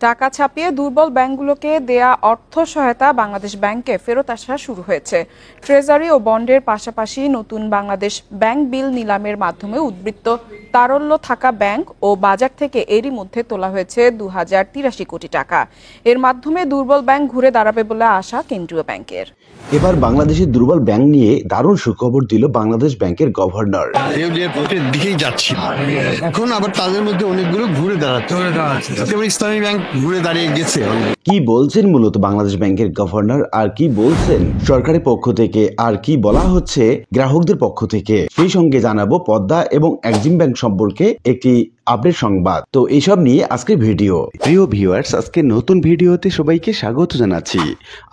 টাকা ছাপিয়ে দুর্বল ব্যাংকগুলোকে দেয়া অর্থ সহায়তা বাংলাদেশ ব্যাংকে ফেরত আসা শুরু হয়েছে। ট্রেজারি ও বন্ডের পাশাপাশি নতুন বাংলাদেশ ব্যাংক বিল নিলামের মাধ্যমে উদ্বৃত্ত তারল্য থাকা ব্যাংক ও বাজার থেকে এরই মধ্যে তোলা হয়েছে ২০৮৩ কোটি টাকা। এর মাধ্যমে দুর্বল ব্যাংক ঘুরে দাঁড়াবে বলে আশা কেন্দ্রীয় ব্যাংকের। এবার বাংলাদেশের দুর্বল ব্যাংক নিয়ে দারুণ সুখবর দিল বাংলাদেশ ব্যাংকের গভর্নর। দিকেই যাচ্ছি, এখন আবার তাদের মধ্যে অনেকগুলো ঘুরে দাঁড়াচ্ছে। ইসলামী ব্যাংক ঘুরে দাঁড়িয়ে গেছে। কি বলছেন মূলত বাংলাদেশ ব্যাংকের গভর্নর, আর কি বলছেন সরকারের পক্ষ থেকে, আর কি বলা হচ্ছে গ্রাহকদের পক্ষ থেকে, সেই সঙ্গে জানাবো পদ্মা এবং এক্সিম ব্যাংক সম্পর্কে একটি আপডেট সংবাদ। তো এইসব নিয়ে আজকের ভিডিও। প্রিয় ভিউয়ার্স, আজকে নতুন ভিডিওতে সবাইকে স্বাগত জানাচ্ছি।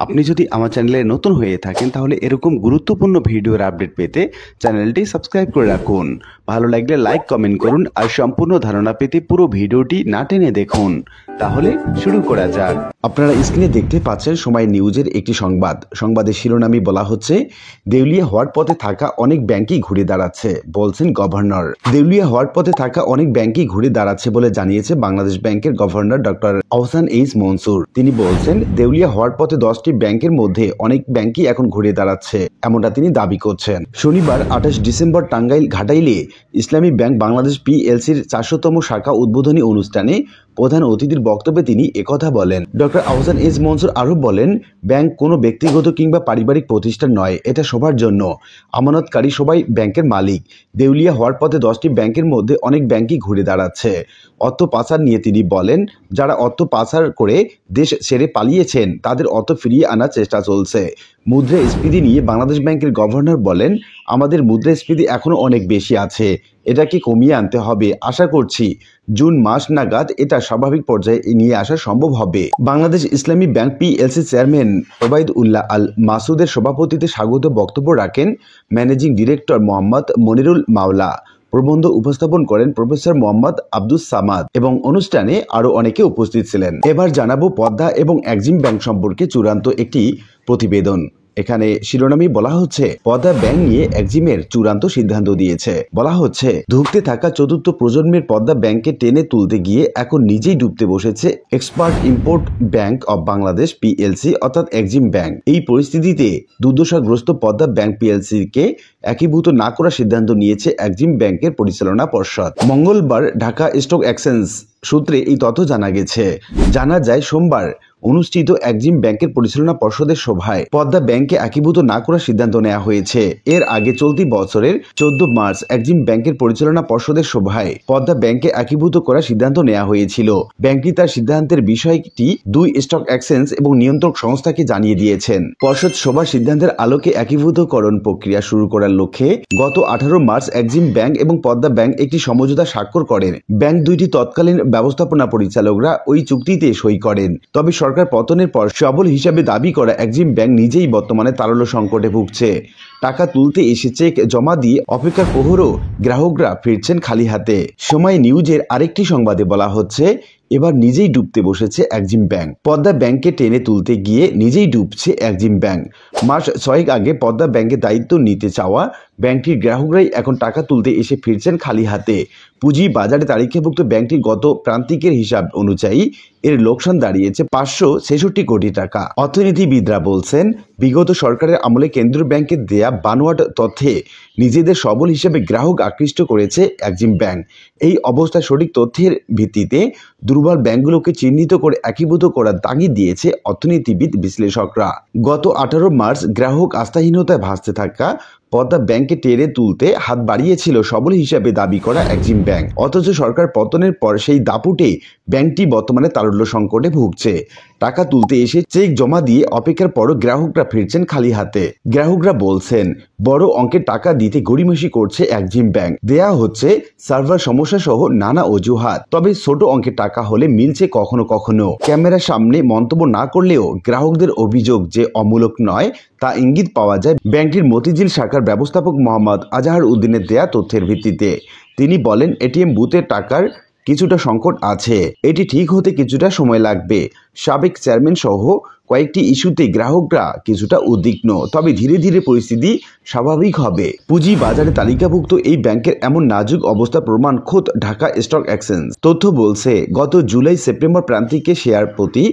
আপনি যদি আমার চ্যানেলে নতুন হয়ে থাকেন তাহলে এরকম গুরুত্বপূর্ণ ভিডিওর আপডেট পেতে চ্যানেলটি সাবস্ক্রাইব করে রাখুন। ভালো লাগলে লাইক কমেন্ট করুন, আর সম্পূর্ণ ধারণা পেতে পুরো ভিডিওটি না টেনে দেখুন। তাহলে শুরু করা যাক। আপনারা স্ক্রিনে দেখতে পাচ্ছেন সময় নিউজের একটি সংবাদ। সংবাদের শিরোনামে বলা হচ্ছে, দেউলিয়া হওয়ার পথে থাকা অনেক ব্যাংকই ঘুরে দাঁড়াচ্ছে, বলছেন গভর্নর। দেউলিয়া হওয়ার পথে থাকা অনেক ব্যাংকই ঘুরে দাঁড়াচ্ছে বলে জানিয়েছে বাংলাদেশ ব্যাংকের governor doctor Ahsan H Mansur. তিনি বলছেন, দেউলিয়া হওয়ার পথে 10টি ব্যাংকের মধ্যে অনেক ব্যাংকই এখন ঘুরে দাঁড়াচ্ছে, এমনটা তিনি দাবি করছেন। শনিবার 28 ডিসেম্বর টাঙ্গাইল ঘাটাইলে ইসলামী ব্যাংক বাংলাদেশ পিএলসির 400তম শাখা উদ্বোধনী অনুষ্ঠানে প্রধান অতিথির বক্তব্যে তিনি একথা বলেন। ডক্টর আহসান এইচ মনসুর আরো বলেন, ব্যাংক কোনো ব্যক্তিগত কিংবা পারিবারিক প্রতিষ্ঠান নয়, এটা সবার জন্য। আমানতকারী সবাই ব্যাংকের মালিক। দেউলিয়া হওয়ার পথে 10টি ব্যাংকের মধ্যে অনেক ব্যাংকই ঘুরে দাঁড়াচ্ছে। অর্থ পাচার নিয়ে তিনি বলেন, যারা অর্থ পাচার করে দেশ ছেড়ে পালিয়েছেন তাদের অর্থ ফিরিয়ে আনার চেষ্টা চলছে। মুদ্রাস্ফীতি নিয়ে বাংলাদেশ ব্যাংকের গভর্নর বলেন, আমাদের মুদ্রাস্ফীতি এখনো অনেক বেশি আছে, এটাকে কমিয়ে আনতে হবে। আশা করছি জুন মাস নাগাদ এটা স্বাভাবিক পর্যায়ে নিয়ে আসা সম্ভব হবে। বাংলাদেশ ইসলামী ব্যাংক পিএলসি চেয়ারম্যান ওবায়দ উল্লাহ আল মাসুদের সভাপতিত্বে স্বাগত বক্তব্য রাখেন ম্যানেজিং ডিরেক্টর মোহাম্মদ মনিরুল মাওলা। প্রবন্ধ উপস্থাপন করেন প্রফেসর মোহাম্মদ আব্দুস সামাদ এবং অনুষ্ঠানে আরো অনেকে উপস্থিত ছিলেন। এবার জানাবো পদ্মা এবং এক্সিম ব্যাংক সম্পর্কে চূড়ান্ত একটি প্রতিবেদন। এখানে শিরোনামে বলা হচ্ছে, পদ্মা ব্যাংক নিয়ে এক্সিমের চূড়ান্ত সিদ্ধান্ত দিয়েছে। বলা হচ্ছে, ধুঁকতে থাকা চতুর্থ প্রজন্মের পদ্মা ব্যাংককে টেনে তুলতে গিয়ে এখন নিজেই ডুবতে বসেছে expert import bank of Bangladesh PLC অর্থাৎ এক্সিম ব্যাংক। এই পরিস্থিতিতে দুর্দশাগ্রস্ত পদ্মা ব্যাংক পিএলসি কে একীভূত না করার সিদ্ধান্ত নিয়েছে এক্সিম ব্যাংকের পরিচালনা পর্ষদ। মঙ্গলবার ঢাকা স্টক এক্সচেঞ্জ সূত্রে এই তথ্য জানা গেছে। জানা যায়, সোমবার অনুষ্ঠিত এক্সিম ব্যাংকের পরিচালনা পর্ষদের সভায় পদ্মা ব্যাংকে একীভূত না করার সিদ্ধান্ত নেওয়া হয়েছে। এর আগে চলতি বছরের 14 মার্চ এক্সিম ব্যাংকের পরিচালনা পর্ষদের সভায় পদ্মা ব্যাংকে একীভূত করার সিদ্ধান্ত নেওয়া হয়েছিল। ব্যাংকটি তার সিদ্ধান্তের বিষয়টি 2 স্টক এক্সচেঞ্জ এবং নিয়ন্ত্রক সংস্থাকে জানিয়ে দিয়েছেন। পর্ষদ সভার সিদ্ধান্তের আলোকে একীভূতকরণ প্রক্রিয়া শুরু করার লক্ষ্যে গত 18 মার্চ এক্সিম ব্যাংক এবং পদ্মা ব্যাংক একটি সমঝোতা স্বাক্ষর করেন। ব্যাংক দুইটি তৎকালীন ব্যবস্থাপনা পরিচালকরা ওই চুক্তিতে সই করেন। তবে সরকার পতনের পর সবল হিসাবে দাবি করা এক্সিম ব্যাংক নিজেই বর্তমানে তারল্য সংকটে ভুগছে। টাকা তুলতে এসে চেক জমা দিয়ে অপেক্ষার প্রহরও গ্রাহকরা ফিরছেন খালি হাতে। সময় নিউজের আরেকটি সংবাদে বলা হচ্ছে, এবার নিজেই ডুবতে বসেছে এক্সিম ব্যাংক। পদ্মা ব্যাংককে টেনে তুলতে গিয়ে নিজেই ডুবছে এক্সিম ব্যাংক। মাস 6 আগে পদ্মা ব্যাংকের দায়িত্ব নিতে চাওয়া ব্যাংকটির গ্রাহকরাই এখন টাকা তুলতে এসে ফিরছেন খালি হাতে। পুঁজি বাজারে তালিকাভুক্ত ব্যাংকটির গত প্রান্তিকের হিসাব অনুযায়ী এর লোকসান দাঁড়িয়েছে 566 কোটি টাকা। অর্থনীতিবিদরা বলছেন, বিগত সরকারের আমলে কেন্দ্রীয় ব্যাংকের দেয়া বানোয়াট তথ্যে নিজেদের সবল হিসেবে গ্রাহক আকৃষ্ট করেছে এক্সিম ব্যাংক। এই অবস্থায় সঠিক তথ্যের ভিত্তিতে দুর্বল ব্যাংকগুলোকে চিহ্নিত করে একীভূত করার তাগিদ দিয়েছে অর্থনীতিবিদ বিশ্লেষকরা। গত 18 মার্চ গ্রাহক আস্থাহীনতায় ভাসতে থাকা পদ্মা ব্যাংকে টেনে তুলতে হাত বাড়িয়েছিল সবল হিসাবে দাবি করা এক্সিম ব্যাংক। অথচ সরকার পতনের পর সেই দাপুটে ব্যাংকটি বর্তমানে তারল্য সংকটে ভুগছে। টাকা তুলতে এসে চেক জমা দিয়ে অপেক্ষার পরও গ্রাহকরা ফিরছেন খালি হাতে। গ্রাহকরা বলছেন, বড় অঙ্কের টাকা দিতে গড়িমসি করছে এক্সিম ব্যাংক। দেয়া হচ্ছে সার্ভার সমস্যা সহ নানা অজুহাত। তবে ছোট অঙ্কের টাকা হলে মিলছে কখনো কখনো। ক্যামেরার সামনে মন্তব্য না করলেও গ্রাহকদের অভিযোগ যে অমূলক নয় তা ইঙ্গিত পাওয়া যায় ব্যাংকটির মতিঝিল শাখার ব্যবস্থাপক মোহাম্মদ আজাহার উদ্দিনের দেয়া তথ্যের ভিত্তিতে। তিনি বলেন, এটিএম বুথে টাকার কিছুটা সংকট আছে, এটি ঠিক হতে কিছুটা সময় লাগবে। সাবেক চেয়ারম্যান সহ কয়েকটি ইস্যুতে গ্রাহকরা কিছুটা উদ্বিগ্ন, তবে ধীরে ধীরে পরিস্থিতি স্বাভাবিক হবে। পুঁজি বাজারে তালিকাভুক্ত এই ব্যাংকের এমন নাজুক অবস্থা প্রমাণ খোদ ঢাকা স্টক এক্সচেঞ্জ। তথ্য বলছে গত জুলাই সেপ্টেম্বর প্রান্তিকে শেয়ার প্রতি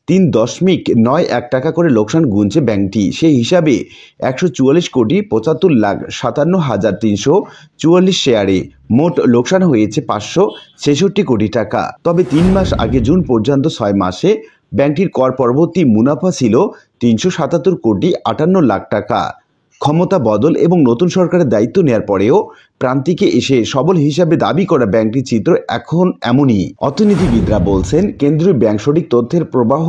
3.91 টাকা করে লোকসান গুনছে ব্যাংকটি। সেই হিসাবে 144,57,344 শেয়ারে মোট লোকসান হয়েছে 566 কোটি টাকা। তবে 3 মাস আগে জুন পর্যন্ত 6 মাসে ব্যাংকটির কর পরবর্তী মুনাফা ছিল 377,58,00,000 টাকা। ক্ষমতা বদল এবং নতুন সরকারের দায়িত্ব নেয়ার পরেও প্রান্তিকে এসে সবল হিসাবে দাবি করা ব্যাংকটির চিত্র এখন এমনই। অর্থনীতিবিদরা বলছেন, কেন্দ্রীয় ব্যাংক সঠিক তথ্যের প্রবাহ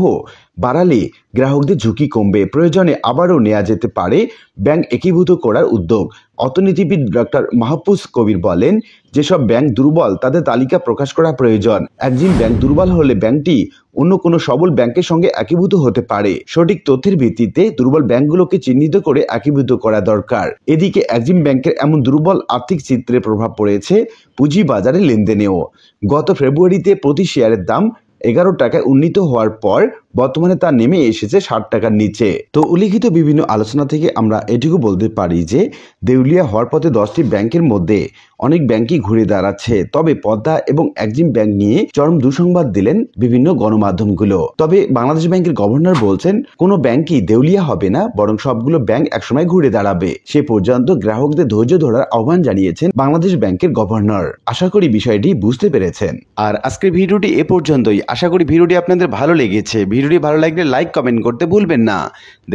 বাড়ালে গ্রাহকদের ঝুঁকি কমবে, প্রয়োজনে আবারও নেওয়া যেতে পারে ব্যাংক একীভূত করার উদ্যোগ। অর্থনীতিবিদ ডক্টর মাহফুজ কবির বলেন, যেসব ব্যাংক দুর্বল তাদের তালিকা প্রকাশ করা প্রয়োজন। এক্সিম ব্যাংক দুর্বল হলে ব্যাংকটি অন্য কোনো সবল ব্যাংকের সঙ্গে একীভূত হতে পারে। সঠিক তথ্যের ভিত্তিতে দুর্বল ব্যাংকগুলোকে চিহ্নিত করে একীভূত করা দরকার। এদিকে এক্সিম ব্যাংকের এমন দুর্বল আর্থিক চিত্রে প্রভাব পড়েছে পুঁজি বাজারে লেনদেনেও। গত ফেব্রুয়ারিতে প্রতি শেয়ারের দাম 11 টাকায় উন্নীত হওয়ার পর বর্তমানে তা নেমে এসেছে 60 টাকার নিচে। তো উল্লিখিত বিভিন্ন আলোচনা থেকে আমরা এটুকু বলতে পারি যে দেউলিয়া হওয়ার পথে 10টি ব্যাংকের মধ্যে অনেক ব্যাংকই ঘুরে দাঁড়াচ্ছে। তবে পদ্মা এবং এক্সিম ব্যাংক নিয়ে চরম দুঃসংবাদ দিলেন বিভিন্ন গণমাধ্যমগুলো। তবে বাংলাদেশ ব্যাংকের গভর্নর বলছেন, কোনো ব্যাংকই দেউলিয়া হবে না, বরং সবগুলো ব্যাংক একসময় ঘুরে দাঁড়াবে। সে পর্যন্ত গ্রাহকদের ধৈর্য ধরার আহ্বান জানিয়েছেন বাংলাদেশ ব্যাংকের গভর্নর। আশা করি বিষয়টি বুঝতে পেরেছেন। আর আজকের ভিডিওটি এ পর্যন্তই। আশা করি ভিডিওটি আপনাদের ভালো লেগেছে। ভিডিওটি ভালো লাগলে লাইক কমেন্ট করতে ভুলবেন না।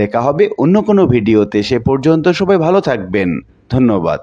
দেখা হবে অন্য কোনো ভিডিওতে। সে পর্যন্ত সবাই ভালো থাকবেন। ধন্যবাদ।